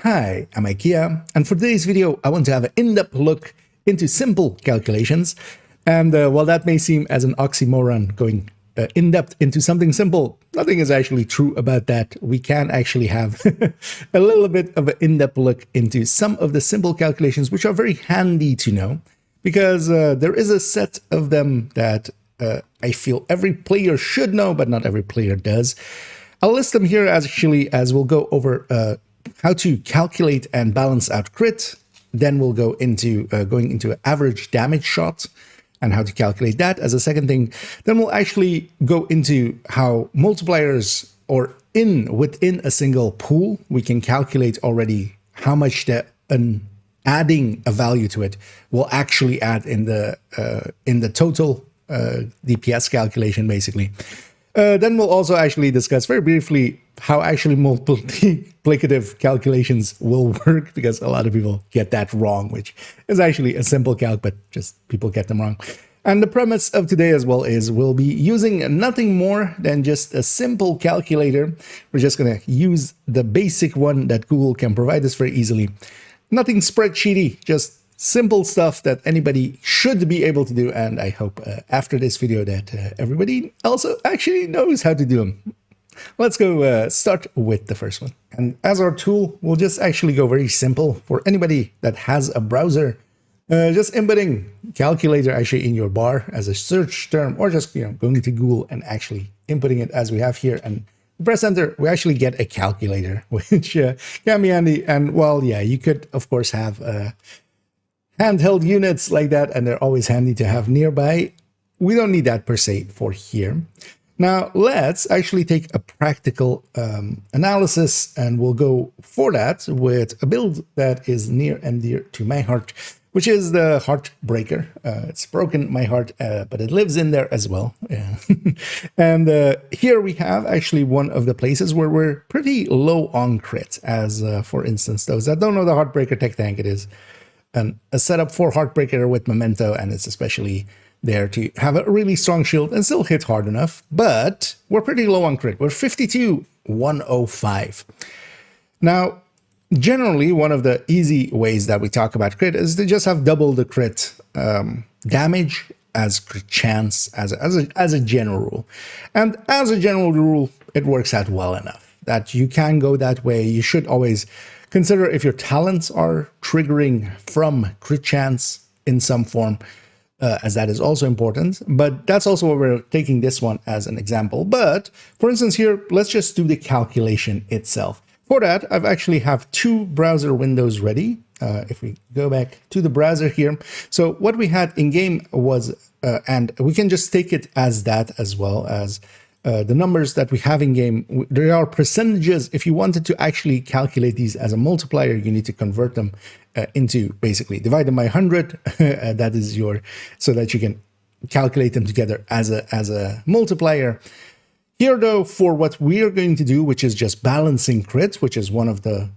Hi, I'm IKEA, and for today's video, I want to have an in-depth look into simple calculations. And while that may seem as an oxymoron, going in-depth into something simple, nothing is actually true about that. We can actually have a little bit of an in-depth look into some of the simple calculations, which are very handy to know, because there is a set of them that I feel every player should know, but not every player does. I'll list them here as we'll go over how to calculate and balance out crit. Then we'll go into going into average damage shot and how to calculate that as a second thing. Then we'll actually go into how multipliers or within a single pool, we can calculate already how much adding a value to it will actually add in the total DPS calculation, basically. Then we'll also actually discuss very briefly how actually multiplicative calculations will work, because a lot of people get that wrong, which is actually a simple calc, but just people get them wrong. And the premise of today as well is we'll be using nothing more than just a simple calculator. We're just going to use the basic one that Google can provide us very easily. Nothing spreadsheety, just simple stuff that anybody should be able to do, and I hope after this video that everybody also actually knows how to do them. Let's go start with the first one. And as our tool, we'll just actually go very simple. For anybody that has a browser, just inputting calculator actually in your bar as a search term, or just going to Google and actually inputting it as we have here, and press enter, we actually get a calculator, which can be handy. And well, yeah, you could of course have handheld units like that, and they're always handy to have nearby. We don't need that per se for here. Now, let's actually take a practical analysis, and we'll go for that with a build that is near and dear to my heart, which is the Heartbreaker. It's broken my heart, but it lives in there as well. Yeah. And here we have actually one of the places where we're pretty low on crit, as for instance, those that don't know the Heartbreaker tech tank, it is a setup for Heartbreaker with Memento, and it's especially there to have a really strong shield and still hit hard enough, but we're pretty low on crit. We're 52, 105. Now, generally, one of the easy ways that we talk about crit is to just have double the crit damage as crit chance as a general rule. And as a general rule, it works out well enough that you can go that way. You should always consider if your talents are triggering from crit chance in some form, as that is also important. But that's also what we're taking this one as an example. But for instance here, let's just do the calculation itself. For that, I've actually have two browser windows ready. If we go back to the browser here, so what we had in game was, and we can just take it as that as well as the numbers that we have in game. There are percentages. If you wanted to actually calculate these as a multiplier, you need to convert them into basically divide them by 100. That is so that you can calculate them together as a multiplier. Here though, for what we are going to do, which is just balancing crits, which is one of the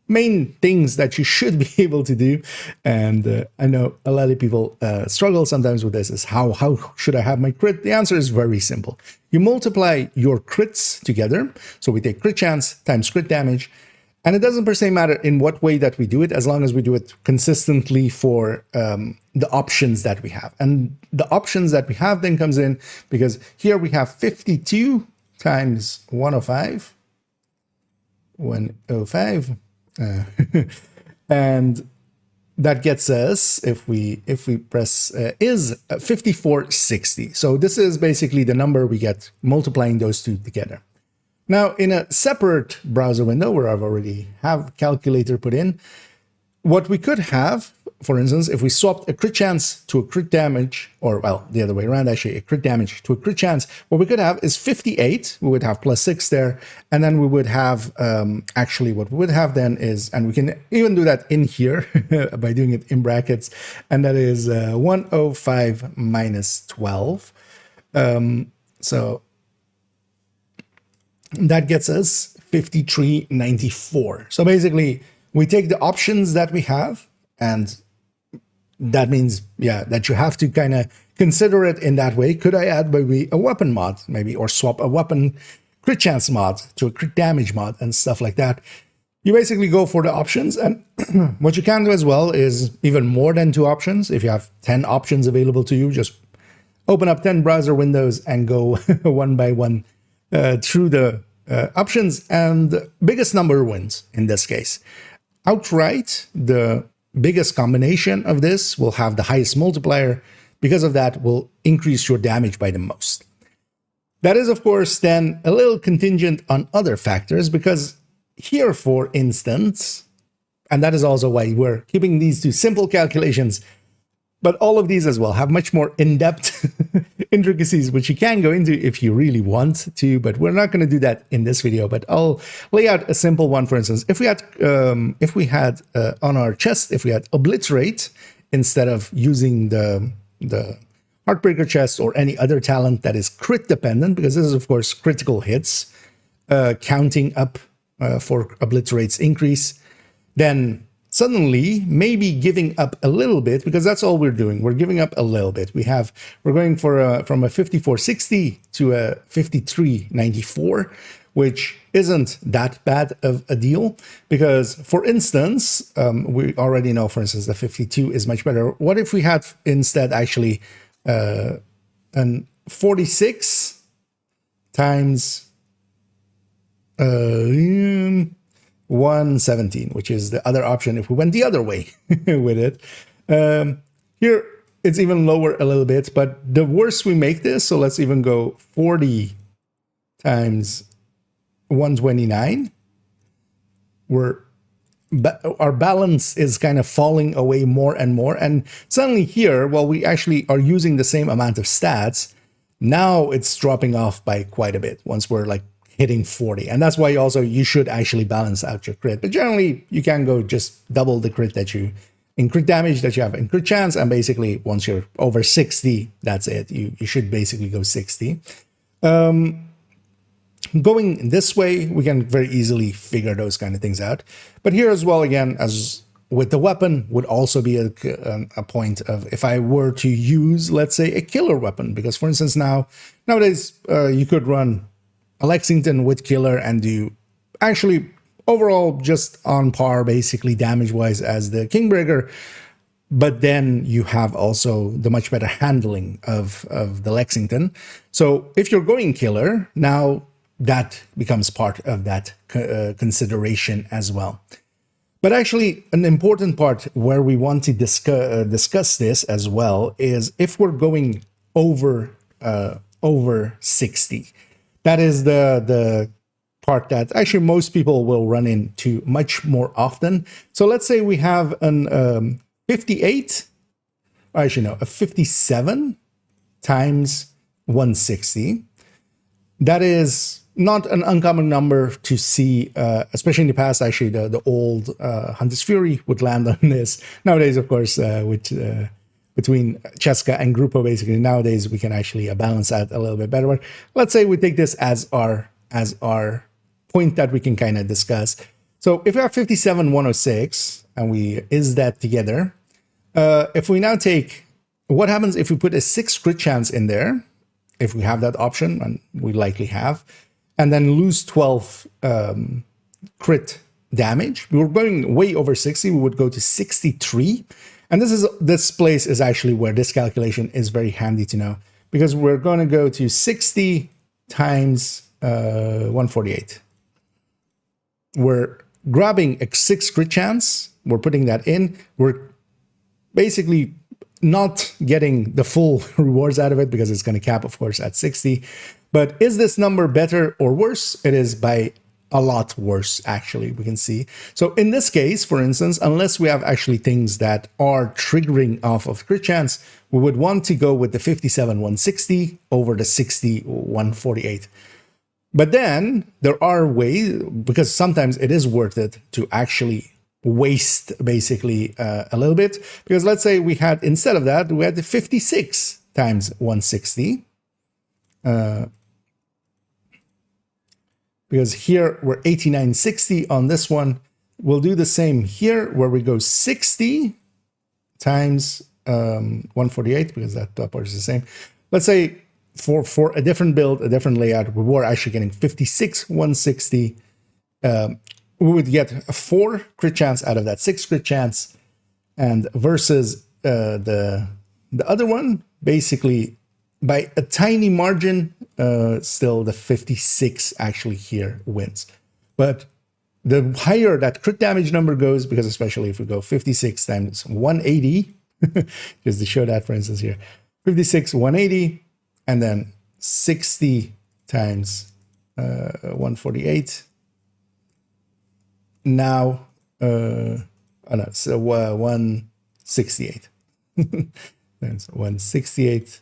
main things that you should be able to do, and I know a lot of people struggle sometimes with this, is how should I have my crit? The answer is very simple. You multiply your crits together, so we take crit chance times crit damage, and it doesn't per se matter in what way that we do it, as long as we do it consistently for the options that we have. And the options that we have then comes in, because here we have 52 times 105, 105. And that gets us, if we press is 5460. So this is basically the number we get multiplying those two together. Now, in a separate browser window where I've already have calculator put in, what we could have, for instance, if we swapped a crit chance to a crit damage, or well, the other way around, actually, a crit damage to a crit chance, what we could have is 58. We would have +6 there. And then we would have, actually, what we would have then is, and we can even do that in here by doing it in brackets, and that is 105 minus 12. So that gets us 5394. So basically, we take the options that we have, and that means, yeah, that you have to kind of consider it in that way. Could I add maybe a weapon mod, maybe, or swap a weapon crit chance mod to a crit damage mod and stuff like that? you basically go for the options. And what you can do as well is even more than 2 options. If you have 10 options available to you, just open up 10 browser windows and go one by one through the options, and the biggest number wins in this case. Outright, the biggest combination of this will have the highest multiplier. Because of that, will increase your damage by the most. That is, of course, then a little contingent on other factors, because here, for instance, and that is also why we're keeping these 2 simple calculations, but all of these as well have much more in-depth intricacies, which you can go into if you really want to, but we're not going to do that in this video. But I'll lay out a simple one. For instance, if we had on our chest, if we had obliterate instead of using the Heartbreaker chest or any other talent that is crit dependent, because this is of course critical hits, counting up for obliterate's increase, then suddenly maybe giving up a little bit, because that's all we're doing. We're giving up a little bit. We're going for from a 5460 to a 5394, which isn't that bad of a deal, because for instance, we already know, for instance, the 52 is much better. What if we had instead actually an 46 times 117, which is the other option if we went the other way with it. Here it's even lower a little bit, but the worse we make this, so let's even go 40 times 129, our balance is kind of falling away more and more. And suddenly here, while we actually are using the same amount of stats, now it's dropping off by quite a bit once we're like hitting 40. And that's why also you should actually balance out your crit. But generally, you can go just double the crit that you in crit damage that you have in crit chance. And basically, once you're over 60, that's it. You should basically go 60. Going this way, we can very easily figure those kind of things out. But here as well, again, as with the weapon, would also be a point of if I were to use, let's say, a killer weapon. Because, for instance, nowadays, you could run a Lexington with killer and do actually overall just on par, basically, damage-wise as the Kingbreaker. But then you have also the much better handling of the Lexington. So if you're going killer, now that becomes part of that consideration as well. But actually, an important part where we want to discuss this as well is if we're going over 60. That is the part that actually most people will run into much more often. So let's say we have an 58, or actually no, a 57 times 160. That is not an uncommon number to see, especially in the past. Actually, the old Hunter's Fury would land on this. Nowadays, of course, between Cheska and Grupo, basically, nowadays we can actually balance out a little bit better. But let's say we take this as our point that we can kind of discuss. So if we have 57,106 and we is that together, if we now take, what happens if we put a 6 crit chance in there, if we have that option, and we likely have, and then lose 12 crit damage. We were going way over 60. We would go to 63. And this place is actually where this calculation is very handy to know, because we're going to go to 60 times 148. We're grabbing a 6 crit chance. We're putting that in. We're basically not getting the full rewards out of it because it's going to cap, of course, at 60. But is this number better or worse? It is by a lot worse, actually, we can see. So in this case, for instance, unless we have actually things that are triggering off of crit chance, we would want to go with the 57,160 over the 60,148. But then there are ways, because sometimes it is worth it to actually waste basically a little bit. Because let's say we had, instead of that, we had the 56 times 160. Because here we're 8960 on this one. We'll do the same here where we go 60 times 148, because that part is the same. Let's say for a different build, a different layout, we were actually getting 56,160. we would get a 4 crit chance out of that 6 crit chance, and versus the other one, basically by a tiny margin, still the 56 actually here wins. But the higher that crit damage number goes, because especially if we go 56 times 180, just to show that, for instance, here, 56, 180, and then 60 times 148. Now, oh no, so 168. That's 168.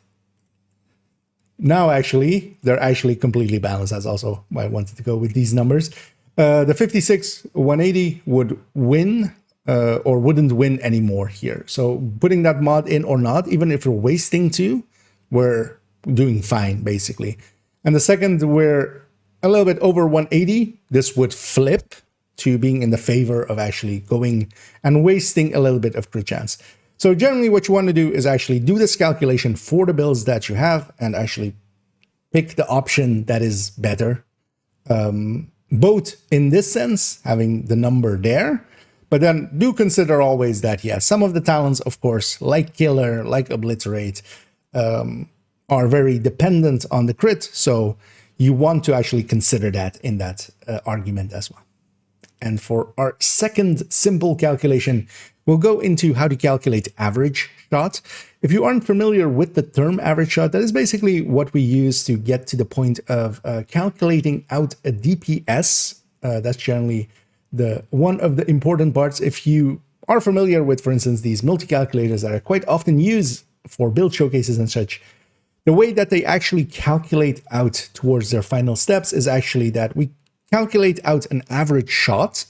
Now, actually, they're actually completely balanced. That's also why I wanted to go with these numbers. The 56, 180 would win or wouldn't win anymore here. So putting that mod in or not, even if we're wasting 2, we're doing fine, basically. And the second, we're a little bit over 180. This would flip to being in the favor of actually going and wasting a little bit of crit chance. So generally what you want to do is actually do this calculation for the builds that you have and actually pick the option that is better. Both in this sense, having the number there, but then do consider always that, yeah, some of the talents, of course, like Killer, like Obliterate, are very dependent on the crit. So you want to actually consider that in that argument as well. And for our second simple calculation, we'll go into how to calculate average shot. If you aren't familiar with the term average shot, that is basically what we use to get to the point of calculating out a DPS. That's generally one of the important parts. If you are familiar with, for instance, these multi-calculators that are quite often used for build showcases and such, the way that they actually calculate out towards their final steps is actually that we calculate out an average shot.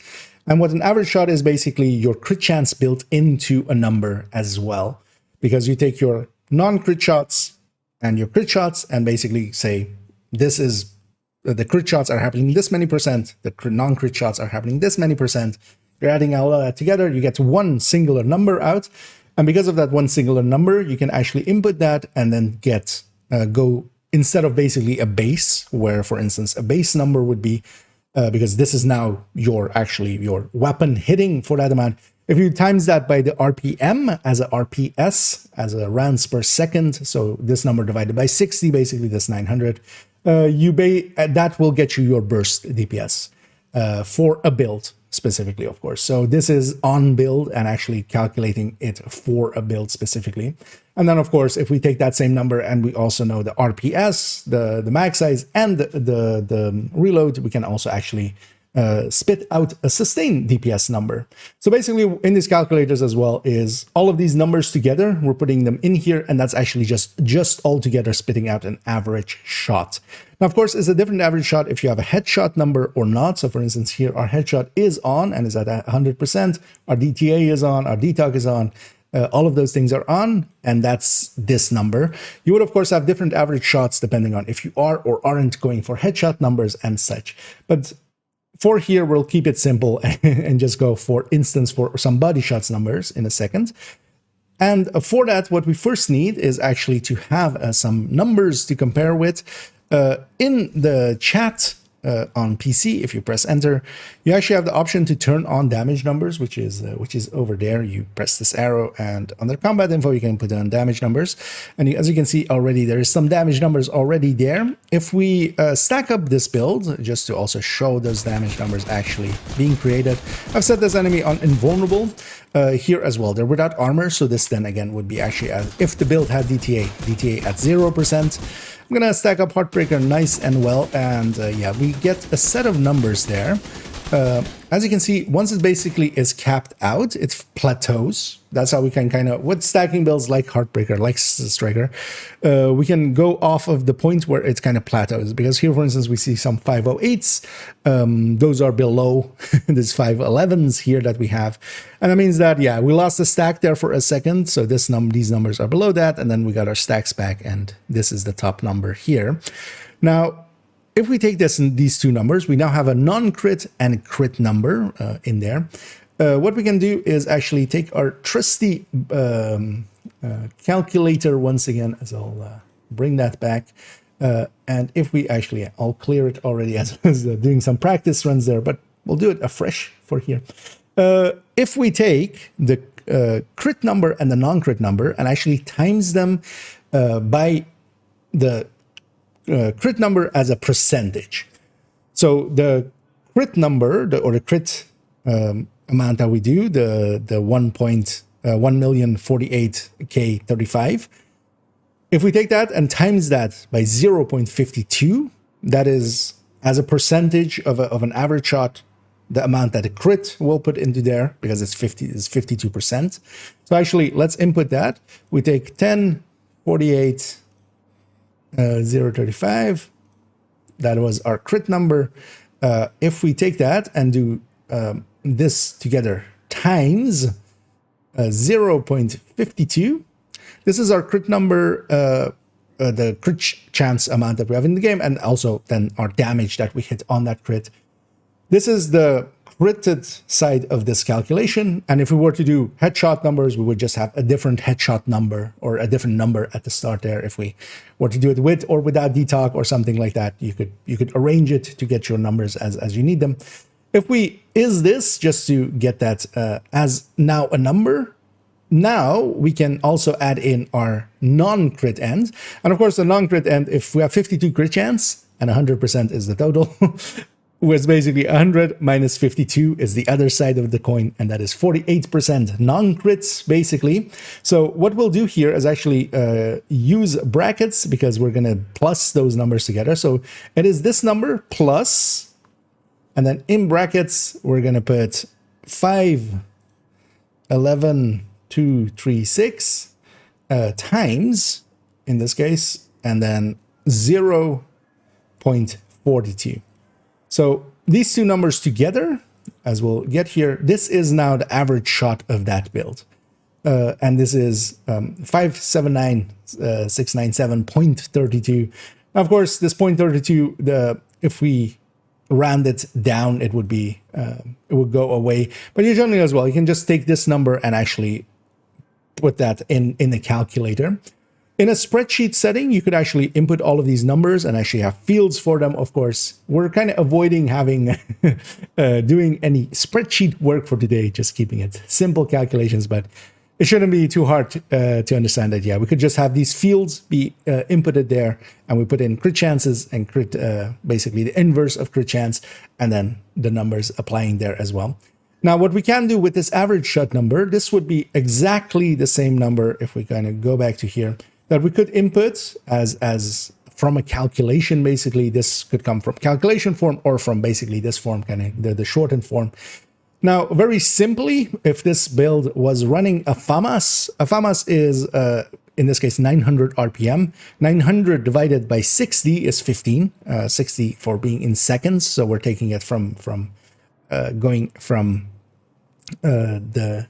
And what an average shot is basically your crit chance built into a number as well. Because you take your non-crit shots and your crit shots and basically say, this is, the crit shots are happening this many percent, the non-crit shots are happening this many percent. You're adding all of that together, you get one singular number out. And because of that one singular number, you can actually input that and then get, go, instead of basically a base, where, for instance, a base number would be, because this is now your weapon hitting for that amount. If you times that by the RPM as a RPS, as a rounds per second, so this number divided by 60, basically that's 900, that will get you your burst DPS for a build specifically, of course. So this is on build and actually calculating it for a build specifically. And then, of course, if we take that same number and we also know the RPS, the mag size, and the reload, we can also actually spit out a sustained DPS number. So basically, in these calculators as well is all of these numbers together. We're putting them in here, and that's actually just all together spitting out an average shot. Now, of course, it's a different average shot if you have a headshot number or not. So, for instance, here our headshot is on and is at 100%. Our DTA is on. Our DTOC is on. All of those things are on, and that's this number. You would, of course, have different average shots depending on if you are or aren't going for headshot numbers and such. But for here, we'll keep it simple and just go, for instance, for some body shots numbers in a second. And for that, what we first need is actually to have some numbers to compare with. In the chat on PC, if you press enter, you actually have the option to turn on damage numbers, which is over there. You press this arrow, and under combat info, you can put on damage numbers. And as you can see already, there is some damage numbers already there. If we stack up this build, just to also show those damage numbers actually being created, I've set this enemy on invulnerable here as well. They're without armor, so this then again would be actually if the build had DTA at 0%. I'm gonna stack up Heartbreaker nice and well, and yeah, we get a set of numbers there. As you can see, once it basically is capped out, it plateaus. That's how we can kind of, with stacking builds like Heartbreaker, like Striker, we can go off of the point where it kind of plateaus. Because here, for instance, we see some 508s. Those are below these 511s here that we have. And that means that, yeah, we lost the stack there for a second. So these numbers are below that. And then we got our stacks back. And this is the top number here. Now, if we take these two numbers, we now have a non-crit and a crit number in there. What we can do is actually take our trusty calculator once again, as I'll bring that back. And if we actually, I'll clear it already as I was doing some practice runs there, but we'll do it afresh for here. If we take the crit number and the non-crit number and actually times them by the crit number as a percentage. So the crit number, or the crit amount that we do, the 1,048,035, if we take that and times that by 0.52, that is as a percentage of an average shot, the amount that a crit will put into there, because it's 52%. So actually, let's input that. We take 1048,035. That was our crit number. If we take that and do this together times 0.52, this is our crit number, the crit chance amount that we have in the game, and also then our damage that we hit on that crit. This is the critted side of this calculation. And if we were to do headshot numbers, we would just have a different headshot number, or a different number at the start there. If we were to do it with or without detalk or something like that, you could arrange it to get your numbers as you need them. If we this just to get that as now a number, now we can also add in our non-crit end. And of course, the non-crit end, if we have 52 crit chance and 100% is the total, was basically 100 minus 52 is the other side of the coin, and that is 48% non-crits, basically. So what we'll do here is actually use brackets, because we're going to plus those numbers together. So it is this number plus, and then in brackets, we're going to put 511,236 times, in this case, and then 0.42. So these two numbers together, as we'll get here, this is now the average shot of that build. And this is 579,697.32. Of course, this 0.32, if we round it down, it would be it would go away. But usually as well, you can just take this number and actually put that in the calculator. In a spreadsheet setting, you could actually input all of these numbers and actually have fields for them. Of course, we're kind of avoiding having doing any spreadsheet work for today, just keeping it simple calculations, but it shouldn't be too hard to understand that. Yeah, we could just have these fields be inputted there, and we put in crit chances and crit, basically the inverse of crit chance, and then the numbers applying there as well. Now, what we can do with this average shot number, this would be exactly the same number if we kind of go back to here, that we could input as from a calculation. Basically, this could come from calculation form or from basically this form, kind of the shortened form. Now, very simply, if this build was running a FAMAS is, in this case, 900 RPM. 900 divided by 60 is 15, 60 for being in seconds. So we're taking it from going from the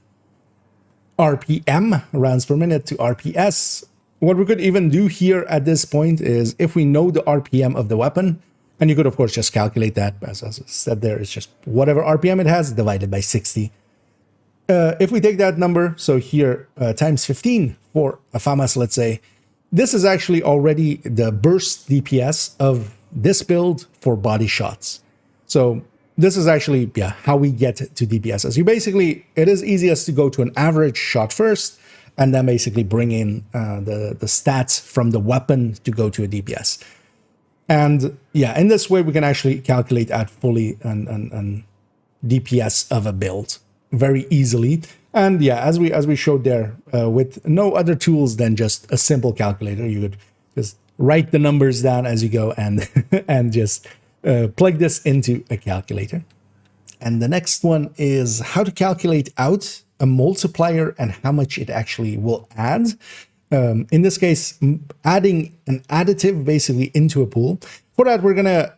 RPM, rounds per minute, to RPS. What we could even do here at this point is, if we know the RPM of the weapon, and you could, of course, just calculate that, as I said there, it's just whatever RPM it has divided by 60. If we take that number, so here times 15 for a FAMAS, let's say, this is actually already the burst DPS of this build for body shots. So this is actually, yeah, how we get to DPS. You basically, it is easiest to go to an average shot first, and then basically bring in the stats from the weapon to go to a DPS. And yeah, in this way, we can actually calculate out fully an DPS of a build very easily. And yeah, as we showed there, with no other tools than just a simple calculator, you could just write the numbers down as you go and and just plug this into a calculator. And the next one is how to calculate out a multiplier and how much it actually will add. In this case, adding an additive basically into a pool. For that, we're going to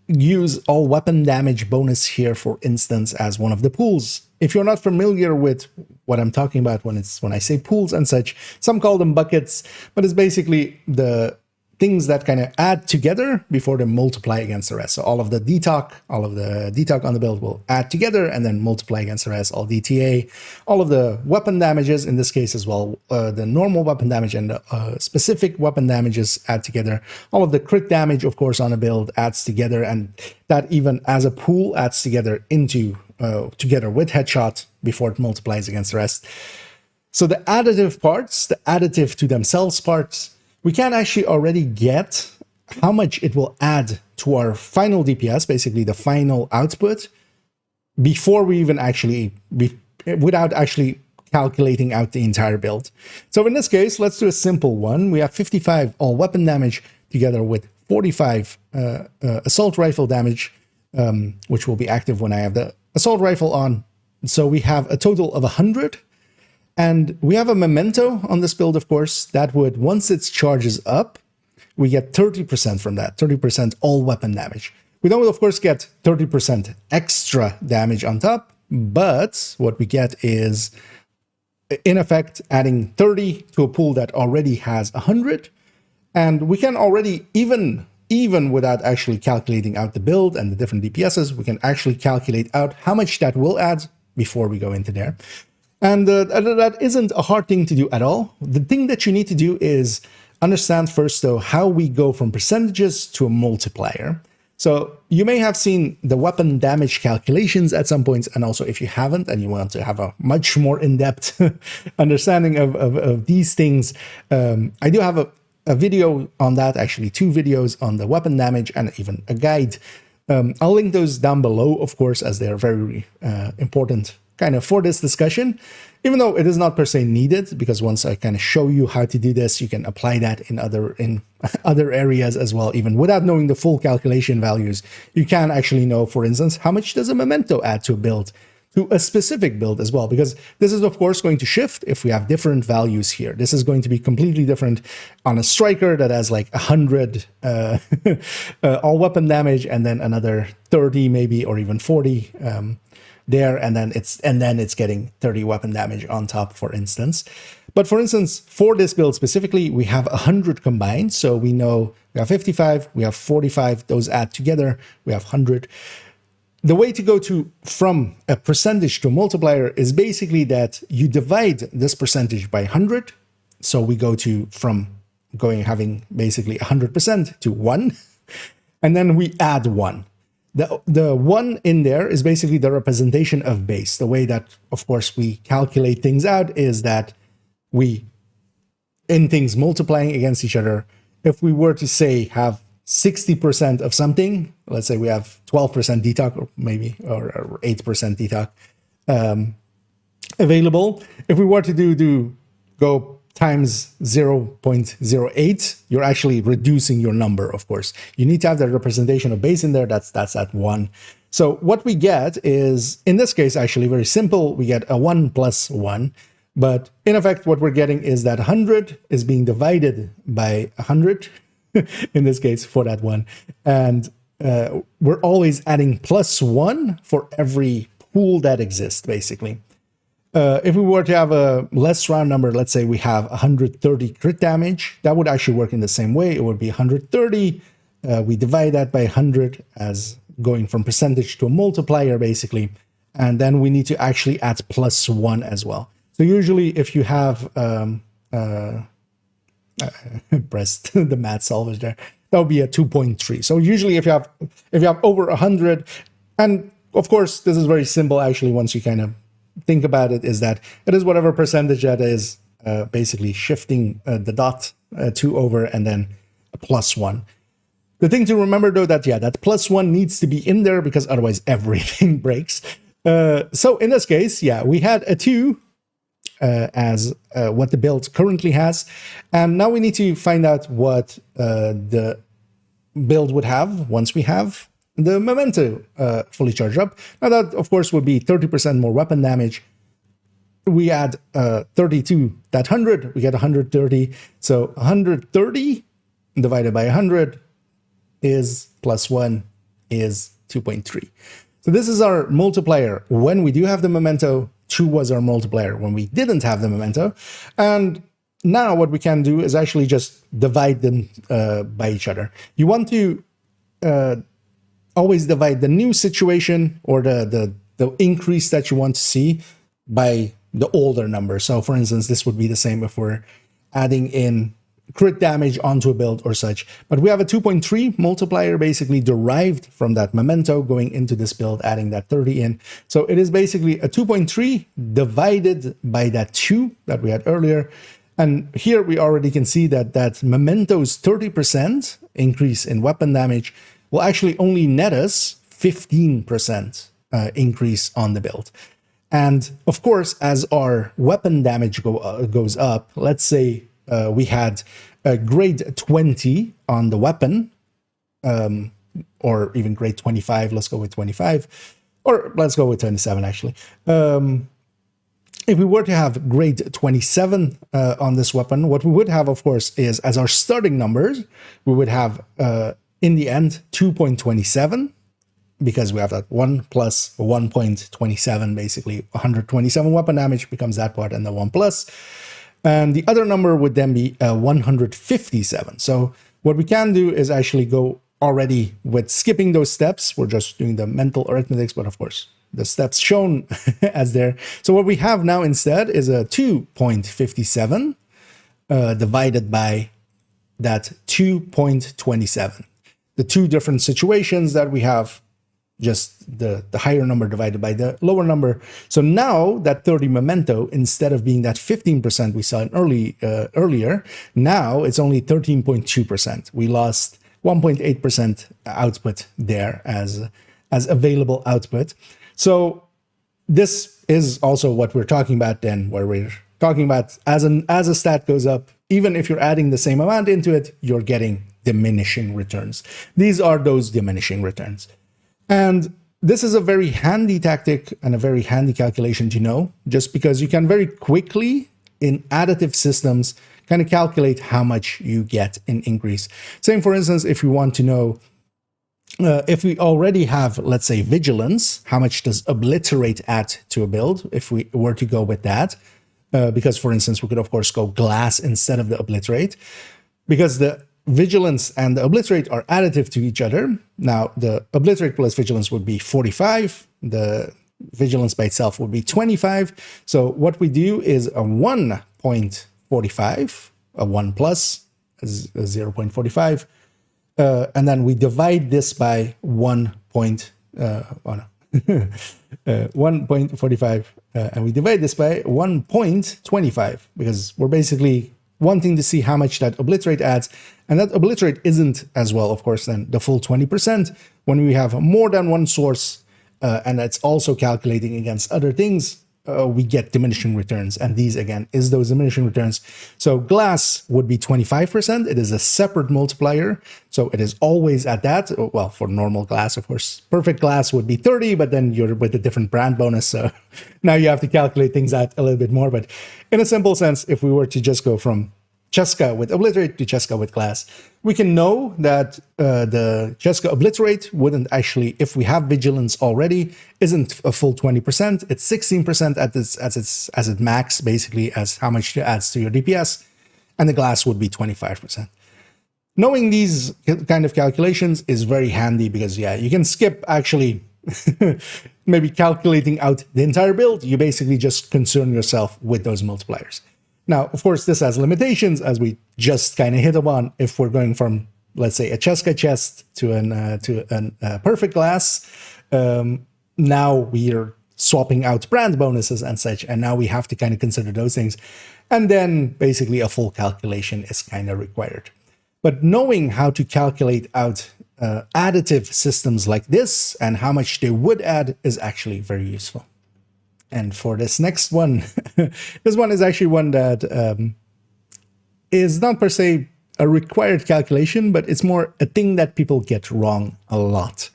use all weapon damage bonus here, for instance, as one of the pools. If you're not familiar with what I'm talking about when I say pools and such, some call them buckets, but it's basically the things that kind of add together before they multiply against the rest. So all of the detalk on the build will add together and then multiply against the rest. All DTA, all of the weapon damages in this case as well, the normal weapon damage and the specific weapon damages add together. All of the crit damage, of course, on a build adds together, and that even as a pool adds together into together with headshot before it multiplies against the rest. So the additive parts, the additive to themselves parts, we can actually already get how much it will add to our final DPS, basically the final output, before we even actually, without actually calculating out the entire build. So in this case, let's do a simple one. We have 55 all weapon damage together with 45 assault rifle damage, which will be active when I have the assault rifle on. So we have a total of 100. And we have a memento on this build, of course, that would, once it charges up, we get 30% from that, 30% all weapon damage. We don't, of course, get 30% extra damage on top, but what we get is, in effect, adding 30 to a pool that already has 100. And we can already, even without actually calculating out the build and the different DPSs, we can actually calculate out how much that will add before we go into there. And that isn't a hard thing to do at all. The thing that you need to do is understand first, though, how we go from percentages to a multiplier. So you may have seen the weapon damage calculations at some points, and also if you haven't and you want to have a much more in-depth understanding of these things, I do have a video on that, actually 2 videos on the weapon damage and even a guide. I'll link those down below, of course, as they're very important kind of for this discussion, even though it is not per se needed, because once I kind of show you how to do this, you can apply that in other areas as well. Even without knowing the full calculation values, you can actually know, for instance, how much does a memento add to a build, to a specific build as well, because this is of course going to shift if we have different values here. This is going to be completely different on a striker that has like 100 all weapon damage, and then another 30 maybe, or even 40 there, and then it's getting 30 weapon damage on top, for instance. But for instance, for this build specifically, we have 100 combined, so we know we have 55, we have 45, those add together, we have 100. The way to go from a percentage to a multiplier is basically that you divide this percentage by 100. So we go from having basically 100% to 1, and then we add 1. The 1 in there is basically the representation of base. The way that, of course, we calculate things out is that in things multiplying against each other, if we were to say have 60% of something, let's say we have 12% detalk, or maybe, or 8% detalk available. If we were to go times 0.08, you're actually reducing your number, of course. You need to have the representation of base in there, that's at 1. So what we get is, in this case, actually very simple, we get a 1 plus 1. But in effect, what we're getting is that 100 is being divided by 100, in this case, for that 1. And we're always adding plus 1 for every pool that exists, basically. If we were to have a less round number, let's say we have 130 crit damage, that would actually work in the same way. It would be 130. We divide that by 100 as going from percentage to a multiplier, basically. And then we need to actually add plus 1 as well. So usually if you have pressed the math solvers there, that would be a 2.3. So usually if you have over 100, and of course this is very simple actually once you kind of think about it, is that it is whatever percentage that is basically shifting the dot 2 over, and then a plus 1. The thing to remember though, that that plus 1 needs to be in there, because otherwise everything breaks. So in this case, we had a 2 as what the build currently has, and now we need to find out what the build would have once we have the memento fully charged up. Now that, of course, would be 30% more weapon damage. We add 30 to that 100, we get 130. So 130 divided by 100 is plus 1 is 2.3. So this is our multiplier when we do have the memento. 2 was our multiplier when we didn't have the memento. And now what we can do is actually just divide them by each other. You want to always divide the new situation or the increase that you want to see by the older number. So for instance, this would be the same if we're adding in crit damage onto a build or such. But we have a 2.3 multiplier basically derived from that memento going into this build, adding that 30 in. So it is basically a 2.3 divided by that 2 that we had earlier. And here we already can see that that memento's 30% increase in weapon damage will actually only net us 15% increase on the build. And of course, as our weapon damage goes up, let's say we had a grade 20 on the weapon, or even grade 25, let's go with 25, or let's go with 27 actually. If we were to have grade 27 on this weapon, what we would have, of course, is as our starting numbers, we would have, in the end, 2.27, because we have that 1 plus 1.27, basically 127 weapon damage becomes that part, and the 1 plus. And the other number would then be 157. So what we can do is actually go already with skipping those steps. We're just doing the mental arithmetics, but of course, the steps shown as there. So what we have now instead is a 2.57 divided by that 2.27. The two different situations that we have, just the higher number divided by the lower number. So now that 30 memento, instead of being that 15% we saw in earlier, now it's only 13.2%. We lost 1.8% output there as available output. So this is also what we're talking about then, where we're talking about as a stat goes up, even if you're adding the same amount into it, you're getting diminishing returns. These are those diminishing returns. And this is a very handy tactic and a very handy calculation to know, just because you can very quickly in additive systems kind of calculate how much you get in increase. Same, for instance, if you want to know if we already have, let's say, vigilance, how much does obliterate add to a build if we were to go with that? Because, for instance, we could, of course, go glass instead of the obliterate, because the vigilance and the obliterate are additive to each other. Now, the obliterate plus vigilance would be 45. The vigilance by itself would be 25. So what we do is a 1.45, a 1 plus a 0.45, and then we divide this by 1.45, and we divide this by 1.25, because we're basically wanting to see how much that obliterate adds. And that obliterate isn't as well, of course, than the full 20%. When we have more than one source, and it's also calculating against other things, we get diminishing returns. And these, again, is those diminishing returns. So glass would be 25%. It is a separate multiplier. So it is always at that. Well, for normal glass, of course. Perfect glass would be 30, but then you're with a different brand bonus. So now you have to calculate things out a little bit more. But in a simple sense, if we were to just go from Cheska with obliterate to Cheska with glass, we can know that the Cheska obliterate wouldn't actually, if we have vigilance already, isn't a full 20%. It's 16% at this as it max, basically, as how much it adds to your DPS, and the glass would be 25%. Knowing these kind of calculations is very handy, because yeah, you can skip actually maybe calculating out the entire build. You basically just concern yourself with those multipliers. Now, of course, this has limitations, as we just kind of hit upon. If we're going from, let's say, a Cheska chest to a perfect glass, now we are swapping out brand bonuses and such, and now we have to kind of consider those things. And then basically a full calculation is kind of required. But knowing how to calculate out additive systems like this and how much they would add is actually very useful. And for this next one, this one is actually one that is not per se a required calculation, but it's more a thing that people get wrong a lot.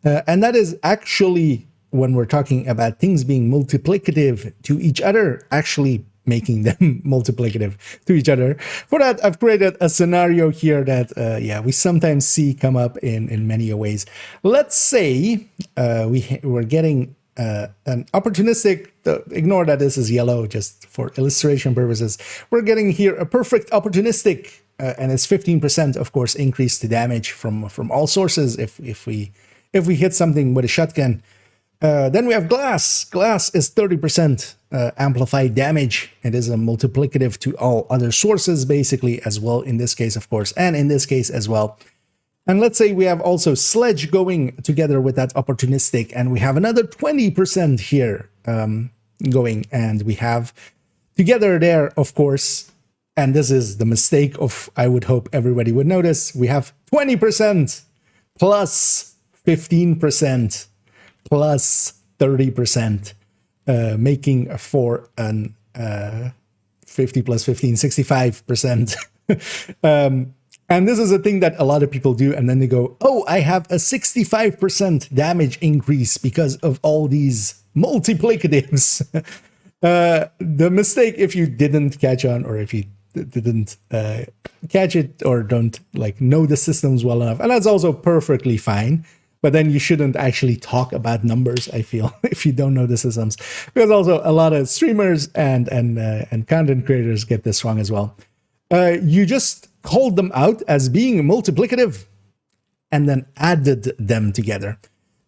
And that is actually, when we're talking about things being multiplicative to each other, actually making them multiplicative to each other. For that, I've created a scenario here that, yeah, we sometimes see come up in many ways. Let's say we're getting an opportunistic, ignore that this is yellow just for illustration purposes. We're getting here a perfect opportunistic, and it's 15%, of course, increase to damage from all sources if we hit something with a shotgun. Then we have glass. Glass is 30% amplified damage. It is a multiplicative to all other sources, basically, as well, in this case, of course, and in this case as well. And let's say we have also sledge going together with that opportunistic, and we have another 20% here going, and we have together there, of course, and this is the mistake of, I would hope everybody would notice, we have 20% plus 15% plus 30%, making for an 50 plus 15, 65%. And this is a thing that a lot of people do, and then they go, oh, I have a 65% damage increase because of all these multiplicatives. The mistake, if you didn't catch on, or if you didn't catch it, or don't like know the systems well enough, and that's also perfectly fine, but then you shouldn't actually talk about numbers, I feel, if you don't know the systems, because also a lot of streamers and content creators get this wrong as well. You just called them out as being multiplicative and then added them together.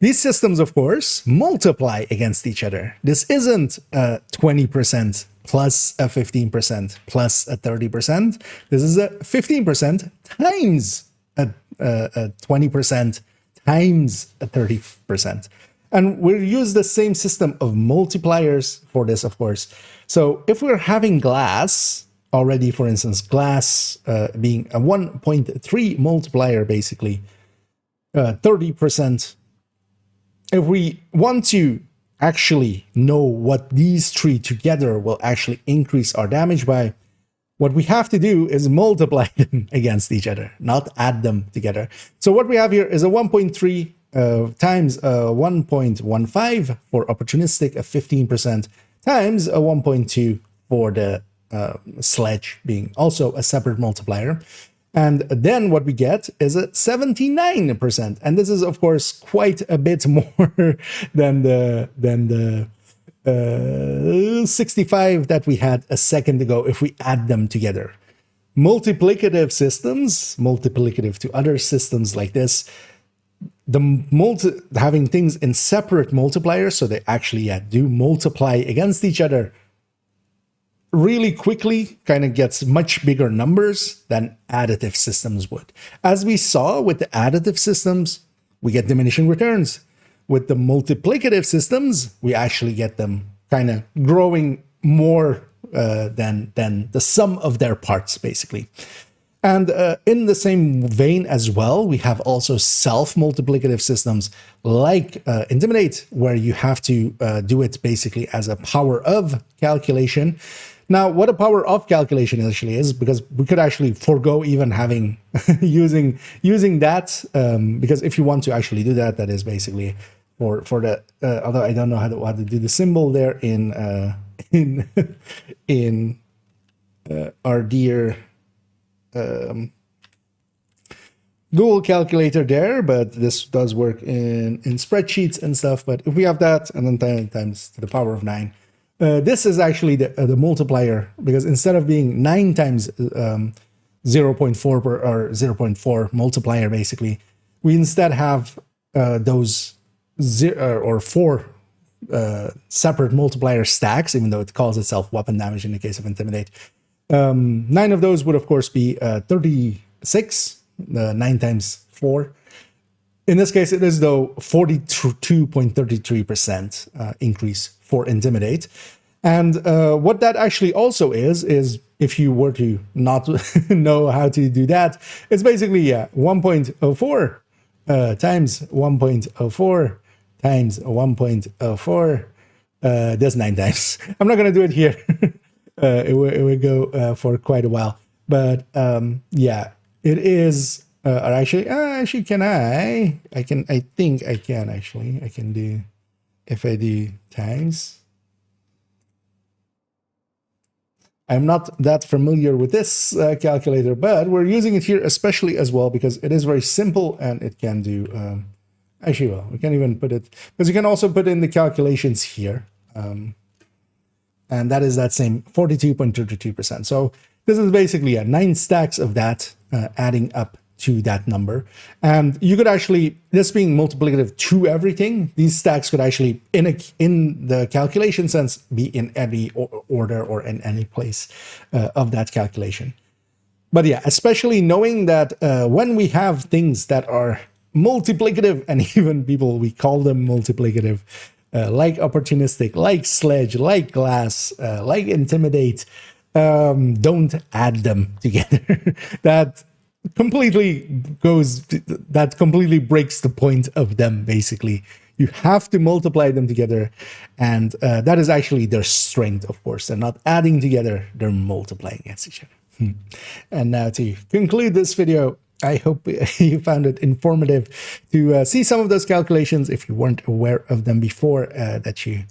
These systems, of course, multiply against each other. This isn't 20% plus a 15% plus a 30%. This is a 15% times a 20% times a 30%. And we'll use the same system of multipliers for this, of course. So if we're having glass already, for instance, glass being a 1.3 multiplier, basically 30%. If we want to actually know what these three together will actually increase our damage by, what we have to do is multiply them against each other, not add them together. So what we have here is a 1.3 times a 1.15 for opportunistic, a 15%, times a 1.2 for the sledge, being also a separate multiplier. And then what we get is a 79%. And this is, of course, quite a bit more than the 65 that we had a second ago if we add them together. Multiplicative systems, multiplicative to other systems like this, having things in separate multipliers, so they actually do multiply against each other, really quickly kind of gets much bigger numbers than additive systems would. As we saw with the additive systems, we get diminishing returns. With the multiplicative systems, we actually get them kind of growing more than the sum of their parts, basically. And in the same vein as well, we have also self-multiplicative systems like Intimidate, where you have to do it basically as a power of calculation. Now, what a power of calculation actually is, because we could actually forego even having using that, because if you want to actually do that, that is basically for the although I don't know how to do the symbol there in our dear Google calculator there, but this does work in spreadsheets and stuff. But if we have that and then times to the power of 9. This is actually the multiplier, because instead of being 9 times 0.4 or 0.4 multiplier, basically, we instead have those 0 or 4 separate multiplier stacks, even though it calls itself weapon damage in the case of Intimidate. 9 of those would, of course, be 36, 9 times 4. In this case, it is, though, 42.33% increase for Intimidate. And what that actually also is if you were to not know how to do that, it's basically 1.04 times 1.04 times 1.04. That's 9 times. I'm not going to do it here. It will go for quite a while. But yeah, it is... or actually, can I think I can actually. I can do, if I do times. I'm not that familiar with this calculator, but we're using it here especially as well because it is very simple and it can do actually, well, we can even put it, because you can also put in the calculations here. And that is that same 42.32%. So this is basically 9 stacks of that adding up to that number. And you could actually, this being multiplicative to everything, these stacks could actually, in the calculation sense, be in any order or in any place of that calculation. But yeah, especially knowing that when we have things that are multiplicative, and even people, we call them multiplicative, like opportunistic, like sledge, like glass, like intimidate, don't add them together. That completely breaks the point of them, basically. You have to multiply them together, and that is actually their strength, of course. They're not adding together, they're multiplying against each other. And now to conclude this video, I hope you found it informative to see some of those calculations if you weren't aware of them before, that you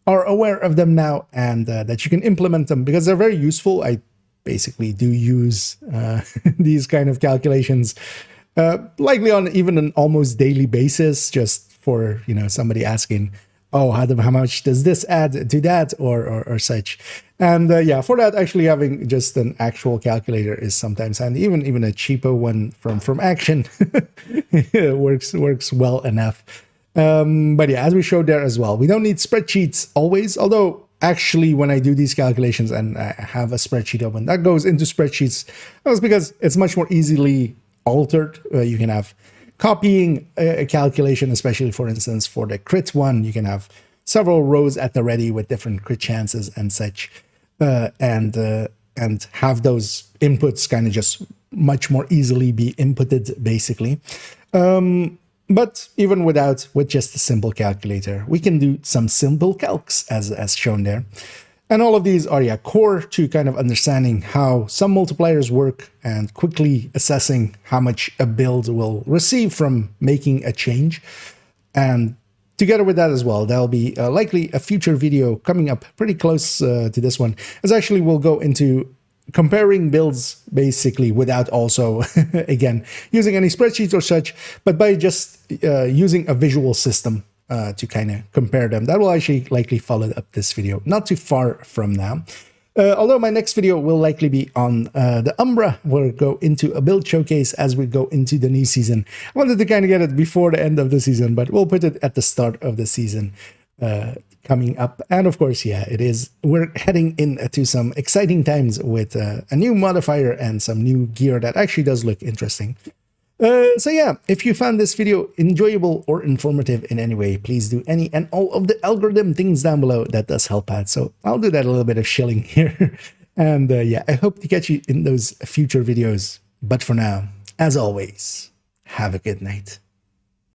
are aware of them now, and that you can implement them because they're very useful. I basically do use these kind of calculations likely on even an almost daily basis, just for, you know, somebody asking, oh, how much does this add to that, or such. And yeah, for that, actually having just an actual calculator is sometimes handy. Even a cheaper one from Action works well enough. But yeah, as we showed there as well, we don't need spreadsheets always, although actually when I do these calculations and I have a spreadsheet open, that goes into spreadsheets. That's because it's much more easily altered. You can have copying a calculation, especially for instance for the crit one, you can have several rows at the ready with different crit chances and such, and have those inputs kind of just much more easily be inputted, basically. But even with just a simple calculator, we can do some simple calcs as shown there. And all of these are, yeah, core to kind of understanding how some multipliers work and quickly assessing how much a build will receive from making a change. And together with that as well, there'll be likely a future video coming up pretty close to this one, as actually we'll go into comparing builds basically without also, again, using any spreadsheets or such, but by just using a visual system to kind of compare them. That will actually likely follow up this video, not too far from now. Although my next video will likely be on the Umbra. We'll go into a build showcase as we go into the new season. I wanted to kind of get it before the end of the season, but we'll put it at the start of the season coming up. And of course, yeah, we're heading into some exciting times with a new modifier and some new gear that actually does look interesting. So yeah, if you found this video enjoyable or informative in any way, please do any and all of the algorithm things down below. That does help out. So I'll do that a little bit of shilling here. And yeah, I hope to catch you in those future videos. But for now, as always, have a good night.